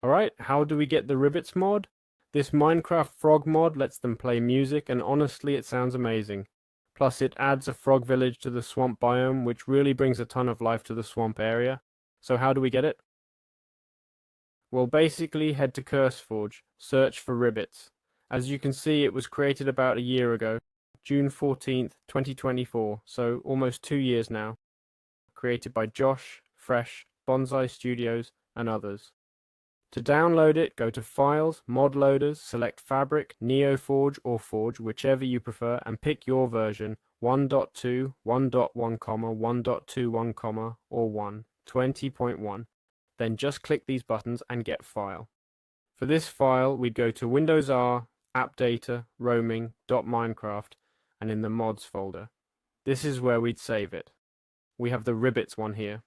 Alright, how do we get the Ribbits mod? This Minecraft frog mod lets them play music, and honestly it sounds amazing. Plus it adds a frog village to the swamp biome, which really brings a ton of life to the swamp area. So how do we get it? Well, basically head to CurseForge, search for Ribbits. As you can see, it was created about a year ago, June 14th, 2024, so almost 2 years now. Created by Josh, Fresh, Bonsai Studios, and others. To download it, go to Files, Mod Loaders, select Fabric, NeoForge, or Forge, whichever you prefer, and pick your version 1.2, 1.1, 1.21, or 1, 20.1. Then just click these buttons and get File. For this file, we'd go to Windows R, App Data, Roaming, .minecraft, and in the Mods folder. This is where we'd save it. We have the Ribbits one here.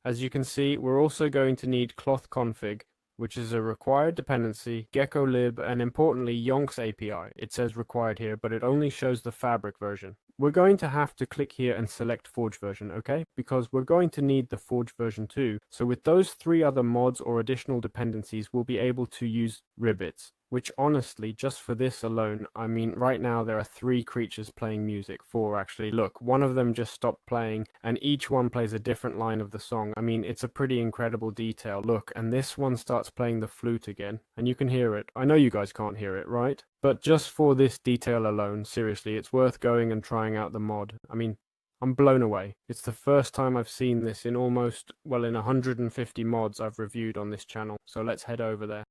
As you can see, we're also going to need cloth config, which is a required dependency, gecko-lib, and importantly, Yonks API. It says required here, but it only shows the Fabric version. We're going to have to click here and select Forge version, okay? Because we're going to need the Forge version too. So with those 3 other mods or additional dependencies, we'll be able to use Ribbits. Which honestly, just for this alone, I mean, right now there are 3 creatures playing music. 4 actually. Look, one of them just stopped playing, and each one plays a different line of the song. I mean, it's a pretty incredible detail. Look, and this one starts playing the flute again, and you can hear it. I know you guys can't hear it, right? But just for this detail alone, seriously, it's worth going and trying out the mod. I mean, I'm blown away. It's the first time I've seen this in almost, well, in 150 mods I've reviewed on this channel. So let's head over there.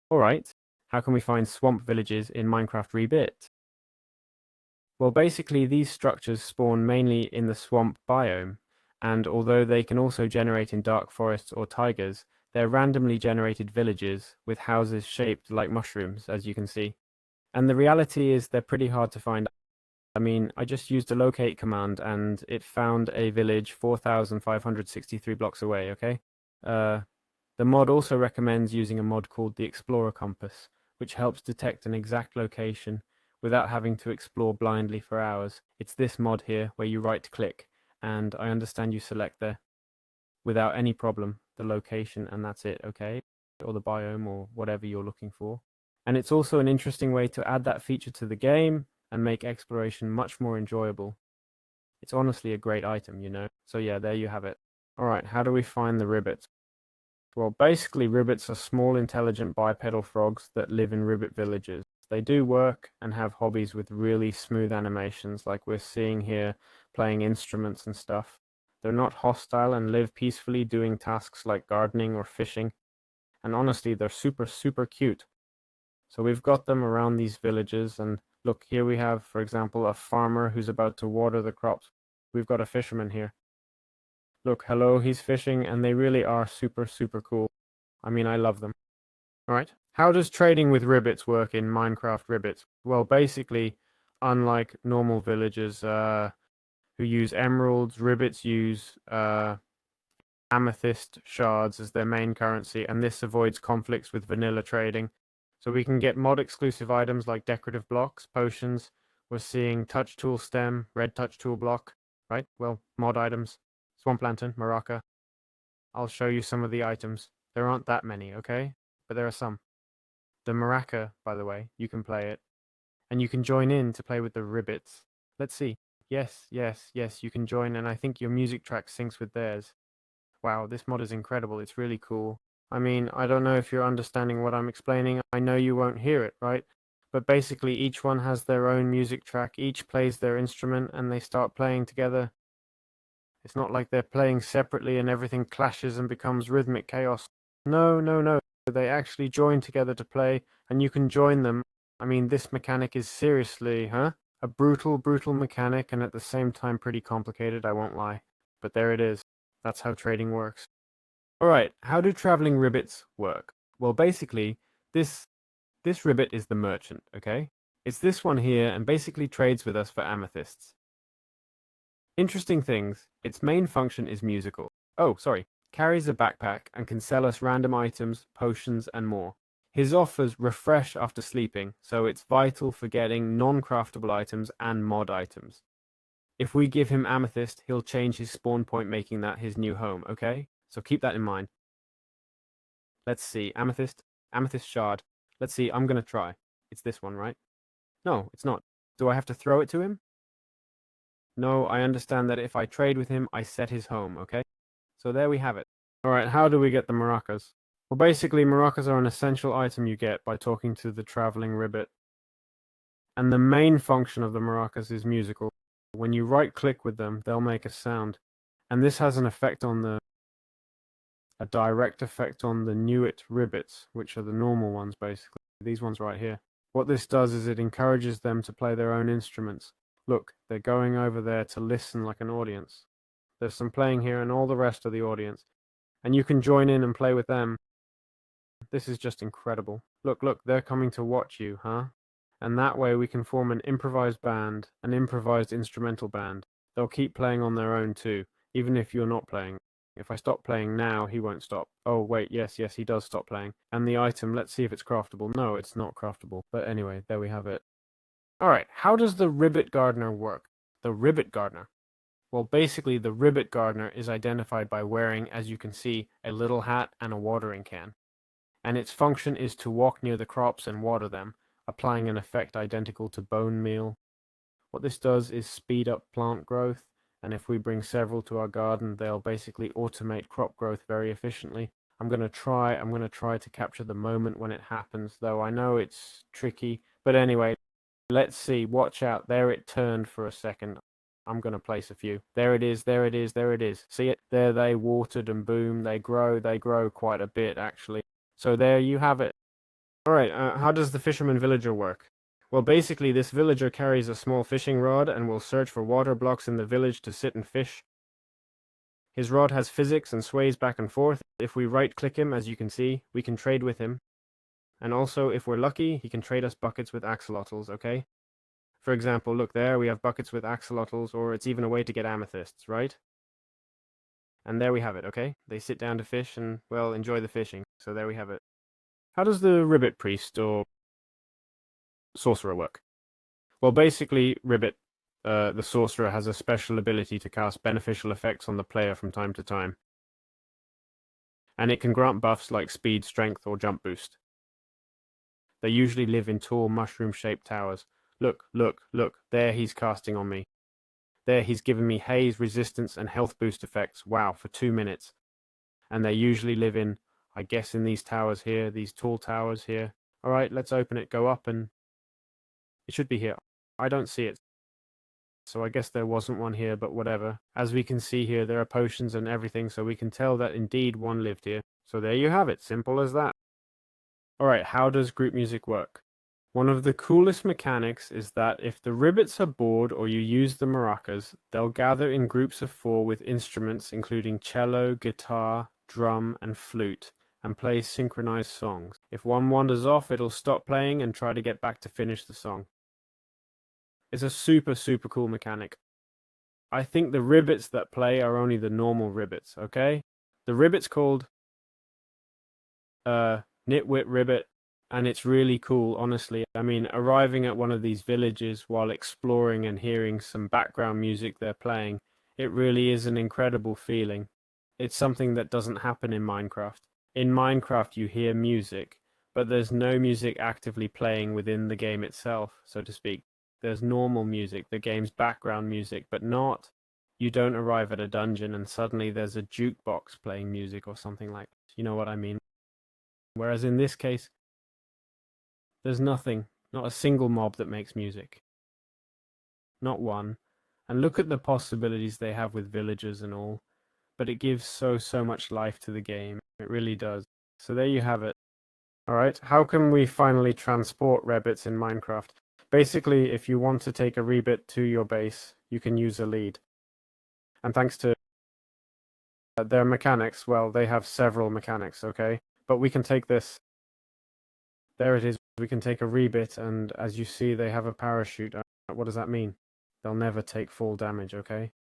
Alright, how can we find swamp villages in Minecraft Ribbit? Well, basically these structures spawn mainly in the swamp biome, and although they can also generate in dark forests or taigas, they're randomly generated villages with houses shaped like mushrooms, as you can see. And the reality is they're pretty hard to find. I mean, I just used a locate command and it found a village 4,563 blocks away, okay? The mod also recommends using a mod called the Explorer Compass, which helps detect an exact location without having to explore blindly for hours. It's this mod here where you right-click, and I understand you select there without any problem the location, and that's it, okay? Or the biome or whatever you're looking for. And it's also an interesting way to add that feature to the game and make exploration much more enjoyable. It's honestly a great item, you know? So yeah, there you have it. Alright, how do we find the Ribbits? Well, basically, Ribbits are small, intelligent bipedal frogs that live in Ribbit villages. They do work and have hobbies with really smooth animations, like we're seeing here, playing instruments and stuff. They're not hostile and live peacefully doing tasks like gardening or fishing. And honestly, they're super, super cute. So we've got them around these villages, and look, here we have, for example, a farmer who's about to water the crops. We've got a fisherman here. Look, hello, he's fishing, and they really are super, super cool. I mean, I love them. Alright, how does trading with Ribbits work in Minecraft Ribbits? Well, basically, unlike normal villagers who use emeralds, Ribbits use amethyst shards as their main currency, and this avoids conflicts with vanilla trading. So we can get mod-exclusive items like decorative blocks, potions. We're seeing touch tool stem, red touch tool block, right? Well, mod items. Swamp lantern, maraca. I'll show you some of the items. There aren't that many, okay? But there are some. The maraca, by the way, you can play it. And you can join in to play with the Ribbits. Let's see. Yes, yes, yes, you can join, and I think your music track syncs with theirs. Wow, this mod is incredible. It's really cool. I mean, I don't know if you're understanding what I'm explaining. I know you won't hear it, right? But basically, each one has their own music track. Each plays their instrument, and they start playing together. It's not like they're playing separately and everything clashes and becomes rhythmic chaos. No, no, no. They actually join together to play, and you can join them. I mean, this mechanic is seriously, huh? A brutal, brutal mechanic, and at the same time pretty complicated, I won't lie. But there it is. That's how trading works. Alright, how do traveling ribbits work? Well, basically, this ribbit is the merchant, okay? It's this one here, and basically trades with us for amethysts. Interesting things, its main function is musical. Oh, sorry, carries a backpack and can sell us random items, potions, and more. His offers refresh after sleeping, so it's vital for getting non-craftable items and mod items. If we give him amethyst, he'll change his spawn point, making that his new home, okay? So keep that in mind. Let's see. Amethyst. Amethyst shard. Let's see. I'm gonna try. It's this one, right? No, it's not. Do I have to throw it to him? No, I understand that if I trade with him, I set his home, okay? So there we have it. Alright, how do we get the maracas? Well, basically, maracas are an essential item you get by talking to the traveling ribbit. And the main function of the maracas is musical. When you right-click with them, they'll make a sound. And this has an effect on a direct effect on the Newit ribbits, which are the normal ones, basically. These ones right here. What this does is it encourages them to play their own instruments. Look, they're going over there to listen like an audience. There's some playing here and all the rest of the audience. And you can join in and play with them. This is just incredible. Look, look, they're coming to watch you, huh? And that way we can form an improvised band, an improvised instrumental band. They'll keep playing on their own too, even if you're not playing. If I stop playing now, he won't stop. Oh, wait, yes, he does stop playing. And the item, let's see if it's craftable. No, it's not craftable. But anyway, there we have it. Alright, how does the Ribbit Gardener work? The Ribbit Gardener. Well, basically, the Ribbit Gardener is identified by wearing, as you can see, a little hat and a watering can. And its function is to walk near the crops and water them, applying an effect identical to bone meal. What this does is speed up plant growth, and if we bring several to our garden, they'll basically automate crop growth very efficiently. I'm going to try to capture the moment when it happens, though I know it's tricky. But anyway, let's see. Watch out. There it turned for a second. I'm going to place a few. There it is, there it is, there it is. See it? There they watered and boom, they grow quite a bit actually. So there you have it. Alright, how does the fisherman villager work? Well, basically, this villager carries a small fishing rod and will search for water blocks in the village to sit and fish. His rod has physics and sways back and forth. If we right-click him, as you can see, we can trade with him. And also, if we're lucky, he can trade us buckets with axolotls, okay? For example, look there, we have buckets with axolotls, or it's even a way to get amethysts, right? And there we have it, okay? They sit down to fish and, well, enjoy the fishing. So there we have it. How does the Ribbit Priest or Sorcerer work? Well, basically, Ribbit, the Sorcerer, has a special ability to cast beneficial effects on the player from time to time. And it can grant buffs like speed, strength, or jump boost. They usually live in tall, mushroom-shaped towers. Look, look, look, there he's casting on me. There he's given me haze, resistance, and health boost effects, wow, for 2 minutes. And they usually live in, I guess, in these towers here, these tall towers here. Alright, let's open it, go up, and it should be here. I don't see it. So I guess there wasn't one here, but whatever. As we can see here, there are potions and everything, so we can tell that indeed one lived here. So there you have it, simple as that. Alright, how does group music work? One of the coolest mechanics is that if the ribbits are bored or you use the maracas, they'll gather in groups of 4 with instruments including cello, guitar, drum, and flute, and play synchronized songs. If one wanders off, it'll stop playing and try to get back to finish the song. It's a super, super cool mechanic. I think the ribbits that play are only the normal ribbits, okay? The ribbit's called Nitwit Ribbit, and it's really cool, honestly. I mean, arriving at one of these villages while exploring and hearing some background music they're playing, it really is an incredible feeling. It's something that doesn't happen in Minecraft. In Minecraft, you hear music, but there's no music actively playing within the game itself, so to speak. There's normal music, the game's background music, but not. You don't arrive at a dungeon and suddenly there's a jukebox playing music or something like that. You know what I mean? Whereas in this case, there's nothing, not a single mob that makes music. Not one. And look at the possibilities they have with villagers and all. But it gives so much life to the game. It really does. So there you have it. Alright, how can we finally transport rabbits in Minecraft? Basically, if you want to take a Ribbit to your base, you can use a lead. And thanks to their mechanics, well, they have several mechanics, okay? But we can take this. There it is. We can take a Ribbit, and as you see, they have a parachute. What does that mean? They'll never take fall damage, okay?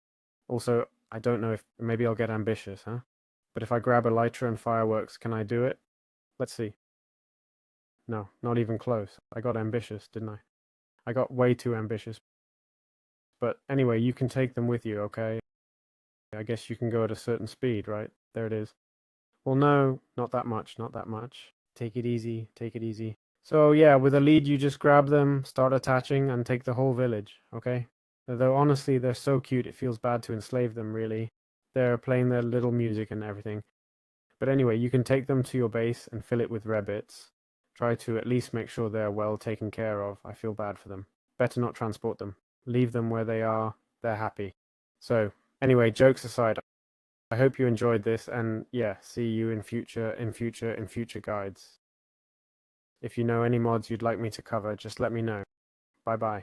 Also, I don't know if maybe I'll get ambitious, huh? But if I grab a lighter and fireworks, can I do it? Let's see. No, not even close. I got ambitious, didn't I? I got way too ambitious. But anyway, you can take them with you, okay? I guess you can go at a certain speed, right? There it is. Well, no, not that much, not that much. Take it easy, take it easy. So yeah, with a lead, you just grab them, start attaching, and take the whole village, okay? Though honestly, they're so cute, it feels bad to enslave them, really. They're playing their little music and everything. But anyway, you can take them to your base and fill it with rabbits. Try to at least make sure they're well taken care of. I feel bad for them. Better not transport them. Leave them where they are. They're happy. So, anyway, jokes aside, I hope you enjoyed this, and yeah, see you in future guides. If you know any mods you'd like me to cover, just let me know. Bye bye.